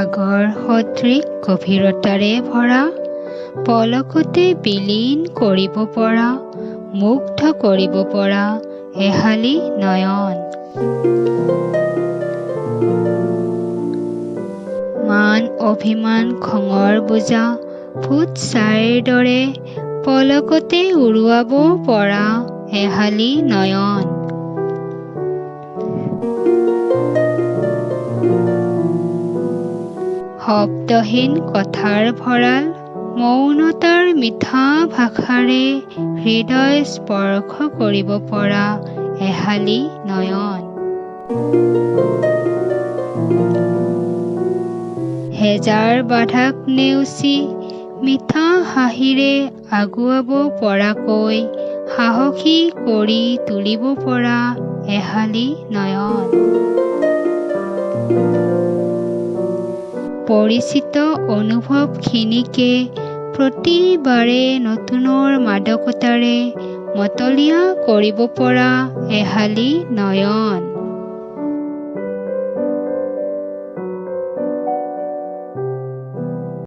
সাগৰ সদৃশ গভীৰতাৰে ভৰা, পলকতে বিলীন কৰিব পৰা, মুগ্ধ কৰিব পৰা এহালি নয়ন। মান অভিমান খঙৰ বোজা ফুটছাইৰ দৰে পলকতে উৰুৱাব পৰা এহালি নয়ন। শব্দহীন কথাৰ ভঁৰাল, মৌনতাৰ মিঠা ভাষাৰে হৃদয় স্পৰ্শ কৰিব পৰা এহালি নয়ন। হেজাৰ বাধাক নেওচি মিঠা হাঁহিৰে আগুৱাব পৰাকৈ সাহসী কৰি তুলিব পৰা এহালি নয়ন। পৰিচিত অনুভৱখিনিকে প্ৰতিবাৰে নতুনৰ মাদকতাৰে মতলীয়া কৰিব পৰা এহালি নয়ন।